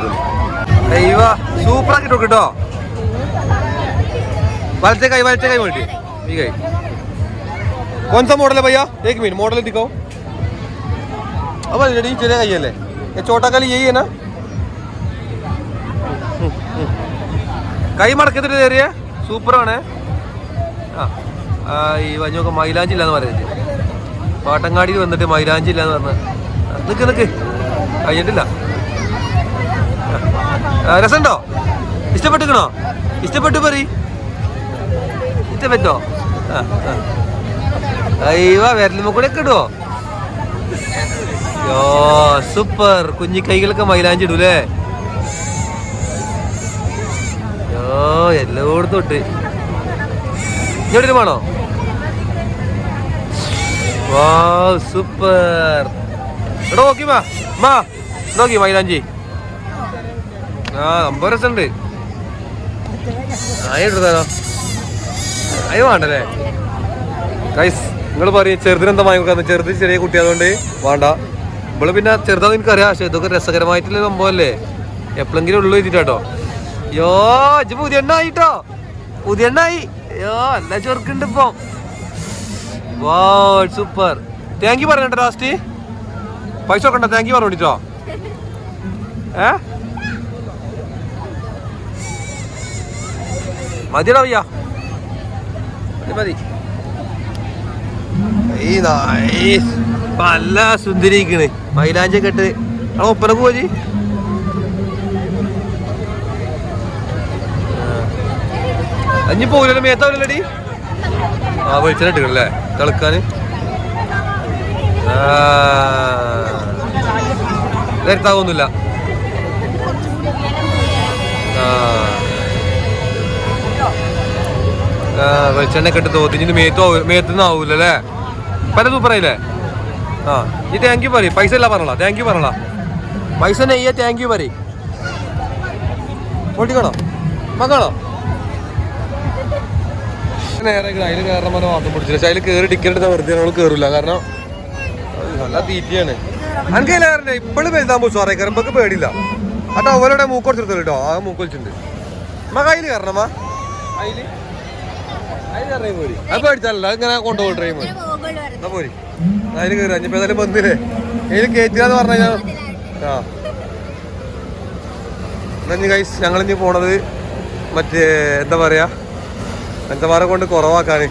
സൂപ്പറാക്കി കേട്ടോ. വലത്തെ കൈ വേണ്ടി ഈ കൈ കോൺസ മോഡൽ ഭയ്യ एक मिनट मॉडल दिखाओ. अब रेडी चलेगा ये ले ये छोटा कली यही है ना. കൈ മടക്കത്തിട്ട് കയറിയ സൂപ്പറാണ്. ഈ വഞ്ഞൊക്കെ മൈലാഞ്ചി ഇല്ലാന്ന് പറയുന്നത്. പാട്ടങ്ങാടിയിൽ വന്നിട്ട് മൈലാഞ്ചി ഇല്ലാന്ന് പറഞ്ഞ നിക്ക് കഴിഞ്ഞിട്ടില്ല. രസമുണ്ടോ? ഇഷ്ടപ്പെട്ടിക്കണോ? ഇഷ്ടപ്പെട്ടു പറ. ഇഷ്ടപ്പെട്ടോ? അയ്യോ വിരലുമ്പോ കൂടെ ഒക്കെ ഇടുവോ? യോ സൂപ്പർ. കുഞ്ഞി കൈകളൊക്കെ മൈലാഞ്ചി ഇടൂലേ. യോ എല്ലായിടത്തും ഇട്ട് ഇങ്ങോട്ട് വേണോ? വാ സൂപ്പർ. ഇവിടെ നോക്കി മാ നോക്കി മൈലാഞ്ചി. ആ സംഭവം രസമുണ്ട്. ആയിട്ടോ അയ്യോ വേണ്ടല്ലേ ഗൈസ്. നിങ്ങൾ പറയും ചെറുതിനെന്താ വാങ്ങിക്കാന്ന്. ചെറുത് ചെറിയ കുട്ടി അതുകൊണ്ട് വേണ്ട. നമ്മള് പിന്നെ ചെറുതാന്ന് എനിക്കറിയാം. പക്ഷെ ഇതൊക്കെ രസകരമായിട്ടുള്ള സംഭവമല്ലേ. എപ്പോഴെങ്കിലും ഉള്ളു എഴുതിട്ടോ. യോ ഇജ്ജ് പുതിയ എണ്ണായിട്ടോ. പുതിയ എണ്ണായി. യോ എല്ലാ ചെറുക്കുണ്ട് ഇപ്പൊ. വാ സൂപ്പർ. താങ്ക് യു പറഞ്ഞോ ലാസ്റ്റ്. പൈസ നോക്കണ്ട. Thank you പറഞ്ഞോട്ടോ. മതിയടാ ഭയ്യ മതി. നല്ല സുന്ദരിക്കണ് മൈലാഞ്ചി കെട്ട്. ആ ഒപ്പന പോയി അഞ്ഞി പോകില്ലല്ലോ. മേത്താവില്ലടി. ആ വെളിച്ചെണ്ണ ഇട്ടിക്കണല്ലേ തിളക്കാന്. നേരത്താവൊന്നുമില്ല. വെളിച്ചെണ്ണ കെട്ട് തോന്നിന് മേത്തുനിന്ന് ആവൂലല്ലേ. പല സൂപ്പറായില്ലേ. ആ ഈ താങ്ക് യു പറയും. പൈസ ഇല്ല പറഞ്ഞോളാം. താങ്ക് യു പറഞ്ഞോളാം. പൈസ നെയ്യ താങ്ക് യു പറയും. പൊട്ടിക്കണോ മക്കാണോ? നേരെ അതിൽ കയറാൻ പറഞ്ഞാൽ മാത്രം പിടിച്ചില്ല. പക്ഷെ അതിൽ കയറി ടിക്കറ്റ് എടുത്താൽ വെറുതെ നമ്മൾ കയറില്ല. കാരണം നല്ല തീറ്റയാണ്. എനിക്ക് കയറില്ല. ഇപ്പോഴും വലുതാൻ പോകും സാറേ. കയറുമ്പോൾ പേടില്ല. ആ ടവലോടെ മൂക്കൊടിച്ചെടുത്തല്ലോ കേട്ടോ. ആ മൂക്കൊളിച്ചിട്ടുണ്ട്. അമ്മ കയ്യിൽ കയറണമ്മ. അതിൽ അതിൽ പോരി. അത് പേടിച്ചാലല്ല ഇങ്ങനെ കൊണ്ടുപോകും ട്രെയിൻ പോയി. എന്നാ പോരി അതിൽ കയറി. അഞ്ഞിപ്പോ ഏതായാലും വന്നില്ലേ. അതിൽ കയറ്റില്ലാന്ന് പറഞ്ഞു കഴിഞ്ഞാൽ ആ ഗൈസ് ഞങ്ങളിഞ്ഞ് പോണത് മറ്റേ എന്താ പറയാ മെച്ചമാരെ കൊണ്ട് കുറവാക്കാണ്.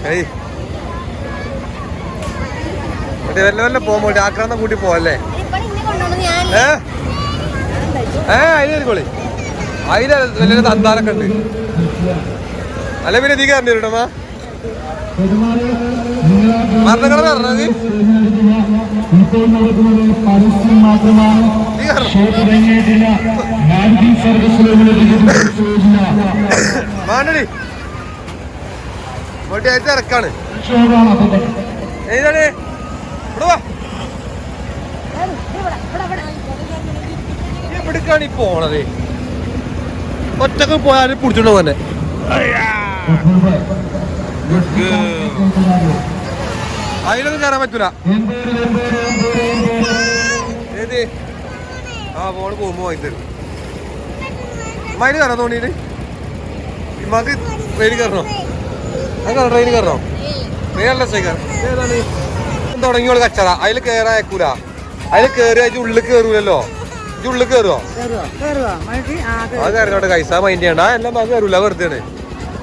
മറ്റേ വല്ല വല്ല പോകുമ്പോ ആക്രാന്തം കൂട്ടി പോവല്ലേ? അതിനൊരുക്കോളി അതിന് വലിയ തന്താരൊക്കെ ഉണ്ട്. അല്ല പിന്നെ നീ കയറി വരണമാ മരണക്കട പറഞ്ഞത് മാണ്ടടി മോട്ടി ആയിട്ട് ഇറക്കാണ്. ഏതാണ് എവിടേക്കാണ് ഈ പോണത്? ഒറ്റക്ക് പോയാലും പിടിച്ചോണ്ട് പോന്നെ. അതിലൊന്നും കയറാൻ പറ്റൂല. ഏത് ആ ഫോണ് പോകുമ്പോ വാങ്ങി തരും. മയില് കയറാൻ തോന്നിയിട്ട് ഇമ്മാക്ക് ട്രെയിനിൽ കയറണോ? അങ്ങനെ ട്രെയിനിൽ കയറണോ? ട്രെയിനല്ല സൈക്കാർ ഏതാണ് തുടങ്ങിയോള് കച്ചറ. അതിൽ കയറാൻ അയക്കൂല. അതിൽ കയറി അയച്ച് ഉള്ളിൽ കയറൂലല്ലോ. ഇത് ഉള്ളിൽ കയറുവോ? അത് കയറിനോട്ടെ കൈസ മൈൻഡ് ചെയ്യണ്ട. എല്ലാം അത് കയറൂല, വെറുതെയാണ്.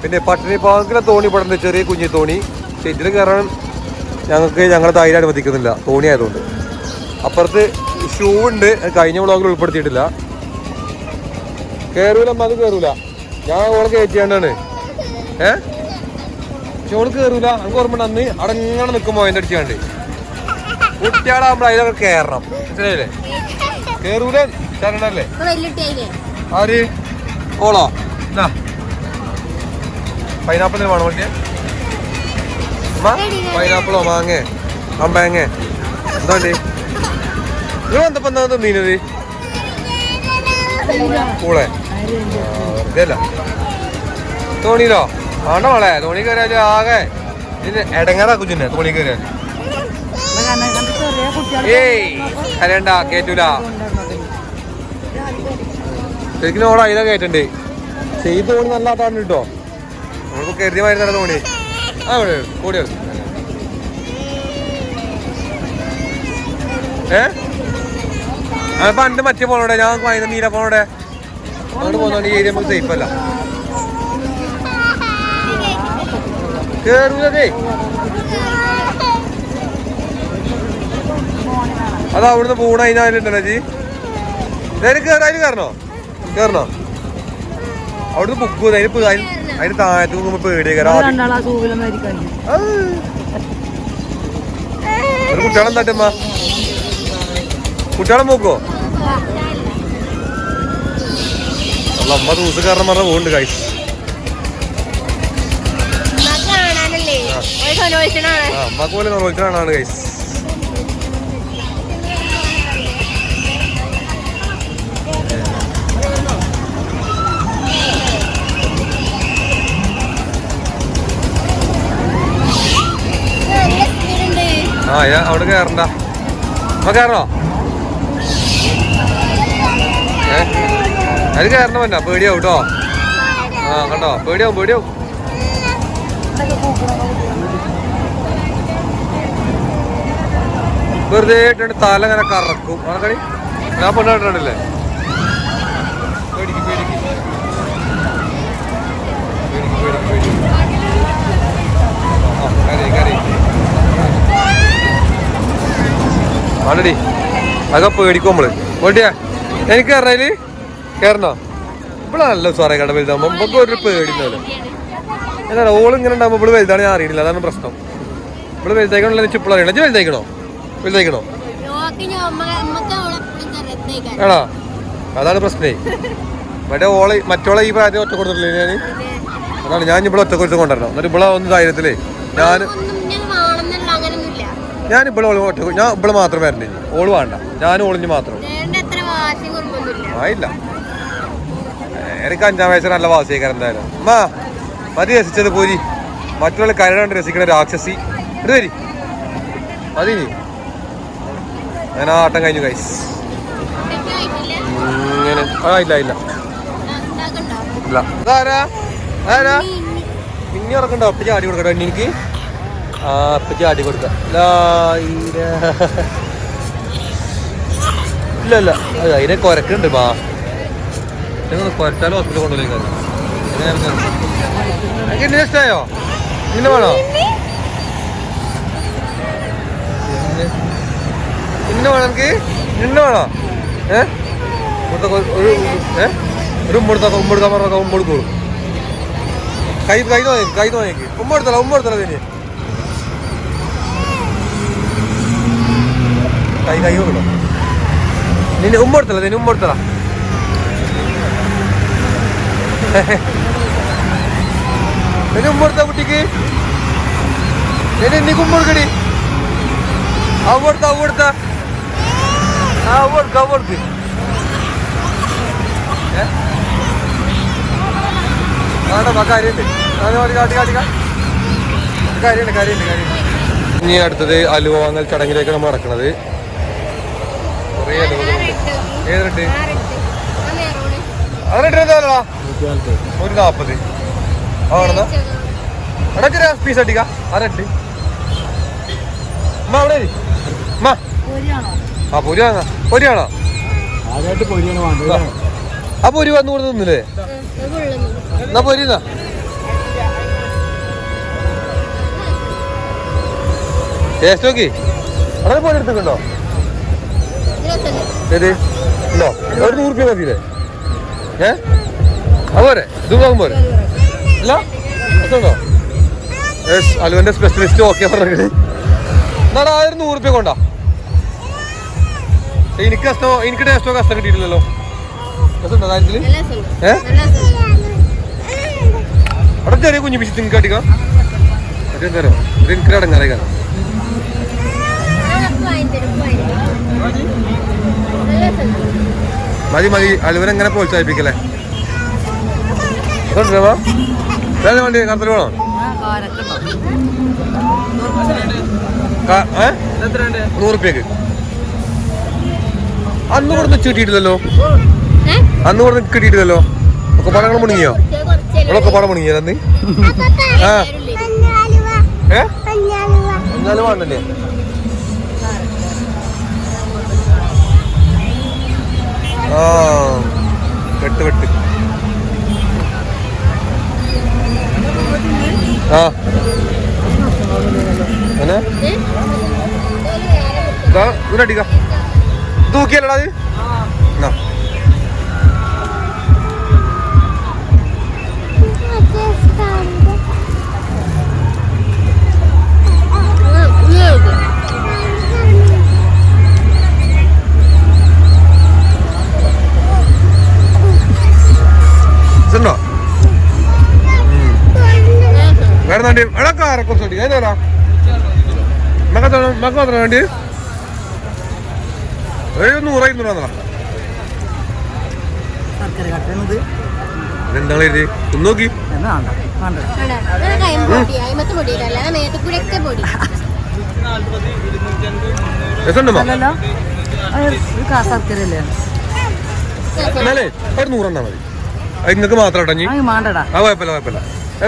പിന്നെ പട്ടിണി പാകിലെ തോണി പെടുന്ന ചെറിയ കുഞ്ഞി തോണി സ്റ്റേറ്റിൽ കയറാൻ ഞങ്ങളുടെ ധൈര്യം അനുവദിക്കുന്നില്ല, തോണി ആയതുകൊണ്ട്. അപ്പുറത്ത് ഷൂ ഉണ്ട്, കഴിഞ്ഞ വ്ളോഗിൽ ഉൾപ്പെടുത്തിയിട്ടില്ല. കയറൂല അത് കയറൂല. ഞാൻ ഓളെ കയറ്റിയാണ്ടാണ്. ചോള് കയറൂല. നമുക്ക് ഓർമ്മ അന്ന് അടങ്ങനെ നിൽക്കുമ്പോ അതിൻ്റെ അടിച്ചാണ്ട് കുട്ടികളാകുമ്പോൾ അതിലൊക്കെ കയറണം. മനസ്സിലായില്ലേ? കയറൂല ചരണല്ലേ? ആര് ഓളോ? എന്നാ പൈനാപ്പിളിന് വേണം വണ്ടിയ? പൈനാപ്പിളോ മാങ്ങേ അമ്പേങ്ങ എന്താണ്ട് നിങ്ങൾ എന്തപ്പോ എന്താ തിന്നീനത്? കൂളെ വെറുതെ അല്ല. തോണിയിലോ ആണോ മോളെ? തോണി കയറിയാല് ആകെ ഇതിന് എടങ്ങാറാക്കും ചിന്നെ തോണി കയറിയാല്. ഏയ് കരയണ്ട, കേറ്റൂല. ശരിക്കും ഓളെ അതിലാ കയറ്റണ്ട്. പക്ഷെ ഈ തോണി നല്ല ആട്ടാണ് കേട്ടോ. നമ്മളിപ്പോ കരുതിയ മാതിരി തന്നെ തോണി. ആ കൂടി പണ്ട് മറ്റേ പോണോടെ ഞാൻ വാങ്ങുന്ന നീല പോണോടെ അങ്ങോട്ട് പോകുന്നോണ്ട് ഈ ഏരിയ നമുക്ക് സേഫ് അല്ല. കേറൂലേ? അത് അവിടുന്ന് പോണ അതിനുണ്ടല്ലോ ജി. അതിന് കയറണോ? കയറണോ? അവിടുന്ന് ബുക്ക് അതിന് താഴത്ത് നോക്കുമ്പോ പേടിയാ. ഒരു കുട്ടികളെന്താട്ടമ്മ കുട്ടികളെ നോക്കോ? അമ്മ ദിവസം കാരണം പറഞ്ഞ പോകുന്നുണ്ട് കൈസ്. അമ്മക്ക് പോലെ നോക്കിച്ചാണ് കൈസ്. ആ ഞാൻ അവിടെ കയറണ്ട. അമ്മ കയറണോ? അതിൽ കയറണം പറ്റാ, പേടിയാവും കേട്ടോ. ആ കണ്ടോ, പേടിയാവും. വെറുതെ ഇട്ടിട്ട് തല ഇങ്ങനെ കറക്കും. ആണക്കണി ഞാൻ പെണ്ണില്ലേ? ആണടി അതൊക്കെ പേടിക്കും നമ്മള്. പേടിയാ എനിക്ക് കയറണേല് കയറണോ? ഇവിടെ നല്ല സാറേ കട വലുതാകുമ്പോ നമുക്ക് ഒരു പേടിന്നല്ലോ. എന്നാ ഓളിങ്ങനെ ഉണ്ടാകുമ്പോൾ ഇവിടെ വലുതാണ് ഞാൻ അറിയില്ല. അതാണ് പ്രശ്നം. ഇവിടെ വലുതായിക്കണല്ലോ എനിക്ക് ഇപ്പോൾ അറിയണം. വലുതായിക്കണോ? ആണോ? അതാണ് പ്രശ്നേ. മറ്റോളെ ഈ പ്രായത്തിൽ ഒറ്റ കൊടുത്തിട്ടില്ലേ ഞാൻ? അതാണ് ഞാൻ ഇവിടെ ഒറ്റ കൊടുത്ത് കൊണ്ടുവരണം. എന്നിട്ട് ഇവിടെ ഒന്ന് ധൈര്യത്തിലേ ഞാനിവിടെ ഒറ്റ ഞാൻ ഇവിടെ മാത്രം വരണ്ടേ. ഓള് വേണ്ട, ഞാനും ഓളിഞ്ഞ് മാത്രം. ആയില്ല, എനിക്ക് 5-ാം വയസ്സിൽ നല്ല വാസിയേക്കാർ എന്തായാലും. അമ്മാ മതി രസിച്ചത് പോരി. മറ്റുള്ള കരടാണ്ട് രസിക്കണ രാക്ഷസി. ഇത് വരി മതി. ഞാൻ ആ ആട്ടം കഴിഞ്ഞു കൈസ്. ഇങ്ങനെ ഇല്ല ആരാ ഇനി ഉറക്കണ്ടോ? അപ്പ ചാടി കൊടുക്കട്ടോ എനിക്ക്. ആ അപ്പ ചാടി കൊടുക്ക. ഇല്ല അത് അതിനെ കൊരക്കുന്നുണ്ട്. കൊരച്ചാലും ഹോസ്പിറ്റൽ കൊണ്ടുപോയി എങ്ങനെ ഇഷ്ടമായോ? പിന്നെ വേണോ? പിന്നെ വേണം എനിക്ക് നിന്നെ വേണോ? ഒരു ഉമ്പെടുക്കാൻ പറഞ്ഞ ഉമ്പെടുക്കോളൂ. കൈ തോന്നിക്ക് ഉമ്പെടുത്തല തന്നെ കൈ നോക്കണോ? നിന്നെ ഉമ്പെടുത്തല നിന്നെ ഉമ്പെടുത്ത കുട്ടിക്ക് നീ കുമ്പെടുക്കടി. അവടുത്ത ഇനി അടുത്തത് അലുവ വാങ്ങൽ ചടങ്ങിലേക്ക് നമ്മൾ നടക്കണത്. കുറേ അലുവകളുണ്ട്. ഏത് അതിനെട്ടാ 140 ആണെന്നാ എടാ ചെറിയ പീസ് അടിക്ക അരട്ട് അവിടെ ആ പൊരിയാണോ? ആ പൊരി വന്നു കൂടെ നിന്നില്ലേ? എന്നാ പൊരിന്നാ ടേസ്റ്റ് നോക്കി. അവിടെ പൊരി എടുത്തിട്ടുണ്ടോ? ഏത് ഉണ്ടോ? ഒരു 100 രൂപ മതിയില്ലേ? അതുപോലെ ഇത് നോക്കും പോരെ അല്ല ഉണ്ടോ? അലുവന്റെ സ്പെഷ്യലിസ്റ്റ് ഓക്കെ പറഞ്ഞത് എന്നാണ്. 100 രൂപ കൊണ്ടാ. എനിക്ക് ടേസ്റ്റോ കഷ്ടം കിട്ടിയിട്ടില്ലല്ലോ. രസമുണ്ടോ കാര്യത്തില്? അവിടെ ചെറിയ കുഞ്ഞു പിശി തിങ്ക് അടിക്കാം. മറ്റെന്താരോ ഇത് എനിക്ക് അടങ്ങാറേക്കാ. മതി അലുവനെങ്ങനെ പ്രോത്സാഹിപ്പിക്കല്ലേ? വണ്ടി കറുത്തൽ വേണോ? 100 രൂപയ്ക്ക് അന്ന് കൊടുത്ത് കിട്ടിയിട്ടില്ലല്ലോ. ഒക്കെ പടങ്ങൾ മുണങ്ങിയോ? നമ്മളൊക്കെ പടം മുണങ്ങിയോ അന്ന്? എന്നാലും വേണ്ടല്ലേ? ആ വെട്ട് ആ ഇതടിക്ക തൂക്കിയല്ലടാ അത്. ണ്ടോ വേറെ എടാ കാറെ കുറച്ചോട്ടി ഏതാ മക്ക മാത്രം വേണ്ടി 100 എന്താ നോക്കി എന്നാലേ 100 എന്നാ മതി. നിങ്ങൾക്ക് മാത്രം ഇടഞ്ഞി ആ കുഴപ്പമില്ല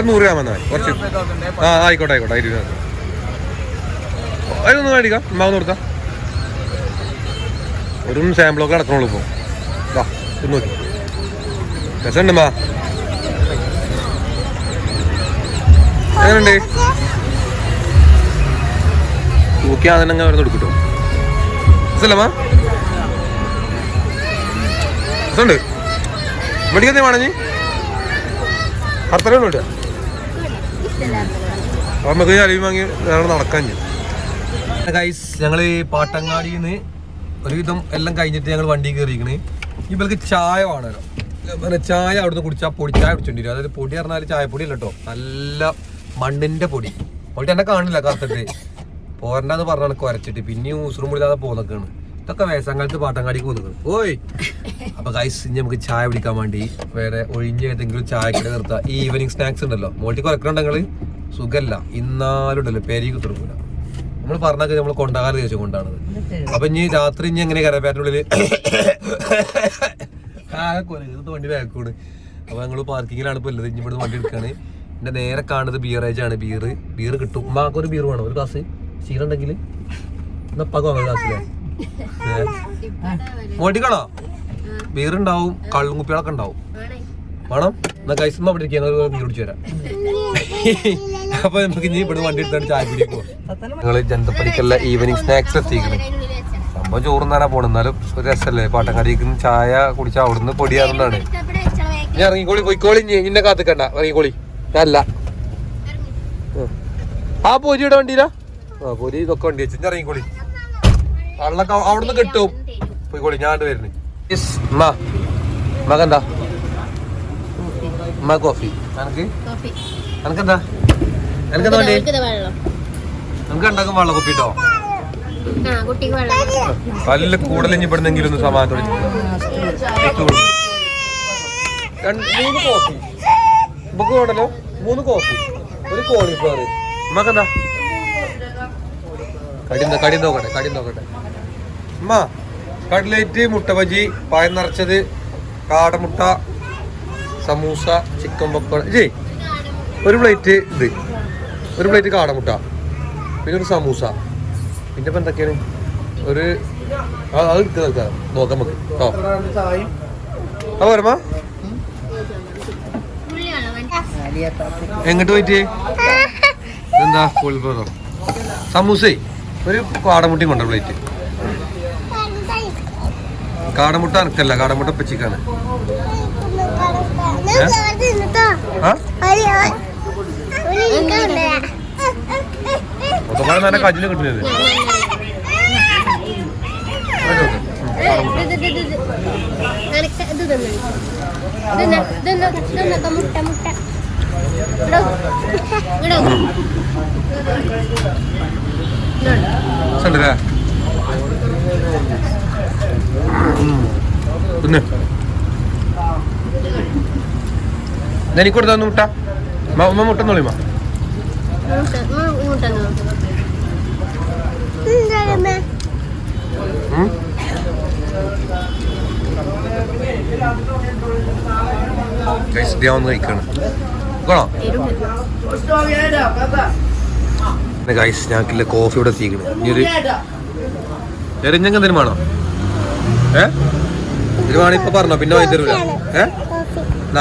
100 രൂപ വന്നാൽ മതി. കുറച്ച് ആയിക്കോട്ടെ 20 രൂപ അതൊന്നും മേടിക്കാം. മാവുന്ന കൊടുക്കാം. ഒരു സാമ്പിളൊക്കെ നടക്കണുള്ളൂ ഇപ്പോൾ. വാ നോക്കി രസമുണ്ട്. മാ എങ്ങനെയുണ്ട്? നോക്കിയാ തന്നെ വരുന്ന കൊടുക്കട്ടോ. രസമല്ലമ്മാ? രസമുണ്ട്. മേടിക്കാൻ വേണമെങ്കിൽ അത്രയും ഉണ്ട്. അപ്പൊ നമുക്ക് അരിവ് വാങ്ങി നടക്കാൻ ഗൈസ്. ഞങ്ങൾ പാട്ടങ്ങാടിയിൽ നിന്ന് ഒരുവിധം എല്ലാം കഴിഞ്ഞിട്ട് ഞങ്ങൾ വണ്ടി കയറിയിരിക്കണ്. ഇവർക്ക് ചായ വേണമല്ലോ. ചായ അവിടുന്ന് കുടിച്ചാൽ പൊടി ചായ കുടിച്ചോണ്ടി വരും. അതായത് പൊടി പറഞ്ഞാൽ ചായപ്പൊടി അല്ല കേട്ടോ, നല്ല മണ്ണിന്റെ പൊടി. അവൾക്ക് എന്നെ കാണില്ല കറുത്തിട്ട് പോരണ്ടെന്ന് പറഞ്ഞാണ് കുരച്ചിട്ട് പിന്നെയും ഊസറും മുടില്ലാതെ പോന്നൊക്കെയാണ്. ഇതൊക്കെ വേസങ്കാലത്ത് പാട്ടങ്ങാടിക്ക് പോന്നേക്കാണ്. ഓയ് അപ്പൊ ഗൈസ് ഇനി നമുക്ക് ചായ കുടിക്കാൻ വേണ്ടി വേറെ ഒഴിഞ്ഞ ഏതെങ്കിലും ചായക്കട നിർത്താം. ഈ ഈവനിങ് സ്നാക്സ് ഉണ്ടല്ലോ മോൾട്ടി കുറക്കണുണ്ടെങ്കിൽ സുഖമല്ല. ഇന്നാലും ഉണ്ടല്ലോ പേരി കുത്തിറക്കൂല. നമ്മൾ പറഞ്ഞാൽ നമ്മൾ കൊണ്ടാകാറ് ദിവസം കൊണ്ടാണ്. അപ്പൊ ഇനി രാത്രി ഇനി എങ്ങനെ കരപ്പേറ്റുള്ളില് വണ്ടി ബാക്കൂണ്. അപ്പൊ ഞങ്ങള് പാർക്കിങ്ങിലാണ് ഇപ്പൊ ഉള്ളത്. ഇനി ഇവിടെ വണ്ടി എടുക്കാണ്. എന്റെ നേരെ കാണുന്നത് ബിയറേജാണ്. ബീർ കിട്ടും. ഉമ്മാക്കൊരു ബീർ വേണം, ഒരു ഗ്ലാസ് ക്ഷീറുണ്ടെങ്കിൽ എന്നപ്പാക്ക് വാങ്ങാം ഗ്ലാസ്സിലെ മോട്ടിക്കണോ ബീറുണ്ടാവും, കള്ളും കുപ്പികളൊക്കെ ഉണ്ടാവും. വേണം എന്നാ കൈസുമ്മ അവിടെ ഇരിക്കാൻ ബീർ കുടിച്ചു തരാം. അപ്പൊ നമുക്ക് ഇനി ഇവിടെ വണ്ടി എടുത്താണ് ചായ പിടിക്ക് പോവാം. ഞങ്ങള് ജന്തപ്പടിക്കല്ല ഈവനിങ് സ്നാക്സ് എത്തിക്കണം. സംഭവം ചോറുന്നാനാ പോണം, എന്നാലും ഒരു രസമല്ലേ പാട്ടങ്ങാടിക്ക് ചായ കുടിച്ചാൽ അവിടുന്ന് പൊടിയാറുണ്ടാണ്. ഞാൻ ഇറങ്ങിക്കോളി, പോയിക്കോളി, ഇന്നെ കാത്തിക്കണ്ട, ഇറങ്ങിക്കോളി. അല്ല ആ പൊരിയുടെ വണ്ടിയിലാ, ആ പൊരി ഇതൊക്കെ വണ്ടി വെച്ച് ഇറങ്ങിക്കോളി. വെള്ളൊക്കെ അവിടുന്ന് കിട്ടും, പോയിക്കോളി. ഞാൻ വരുന്നു. മകെന്താ ഉമ്മ കോഫി, എനക്ക് എനക്കെന്താ എനക്കെന്താ വേണ്ടി? നമുക്ക് ഉണ്ടാക്കും വെള്ളം കുപ്പി കേട്ടോ. നല്ല കൂടുതൽ ഇപ്പെടുന്നെങ്കിലും ഒന്ന് സമാധാനം. 3 കോഫി നമുക്ക് വേണല്ലോ, 3 കോഫി, ഒരു കോളിഫ്ലവർ. ഉമ്മക്കെന്താ കടി നോക്കട്ടെ. ഉമ്മ കട്ലേറ്റ്, മുട്ട ബജി, പായം നിറച്ചത്, കാടമുട്ട, സമൂസ, ചിക്കൻ പക്കോട. ഒരു പ്ലേറ്റ് ഇത്, ഒരു പ്ലേറ്റ് കാടമുട്ട, പിന്നെ ഒരു സമൂസ, പിന്നെ ഇപ്പം എന്തൊക്കെയാണ് ഒരു അത് നോക്കാം നമുക്ക് കേട്ടോ. അത് വരമ്മ എങ്ങോട്ട് പോയിട്ട് എന്താ കോഴിക്കോടോ സമൂസേ, ഒരു കാടമുട്ടയും കൊണ്ടോ പ്ലേറ്റ്. കാടമുട്ട എനക്കല്ല, കാടമുട്ട പച്ചിക്കാണ്. നല്ല കജില് കിട്ടുന്നത്. പിന്നെ എനിക്കൊടുത്ത മുട്ട ഉമ്മ മുട്ട നോളിമ്മ. കഴിക്കണം ഗൈസ്. ഞങ്ങൾക്കില്ല കോഫി ഇവിടെ എത്തിക്കണം. ഇനി ഒരു എറിഞ്ഞങ്ങ എന്തെങ്കിലും വേണോ? ഇത് വേണം ഇപ്പൊ പറഞ്ഞോ, പിന്നെ വാങ്ങി തരൂല.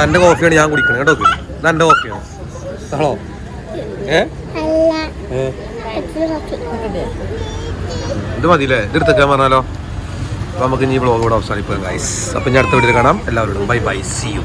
എന്റെ കോഫിയാണ് ഞാൻ കുടിക്കണം കേട്ടോ. എന്റെ കോഫിയാണ് ഹലോ. ഇത് മതിയില്ലേ, ഇത് എടുത്തേക്കാൻ പറഞ്ഞാലോ. അപ്പൊ നമുക്ക് ഇനി വ്ളോഗ് ഇവിടെ അവസാനിപ്പിക്കാം ഗൈസ്. അപ്പൊ ഞാൻ അടുത്ത വീഡിയോയിൽ കാണാം. എല്ലാവരോടും ബൈ ബൈ, സീ യു.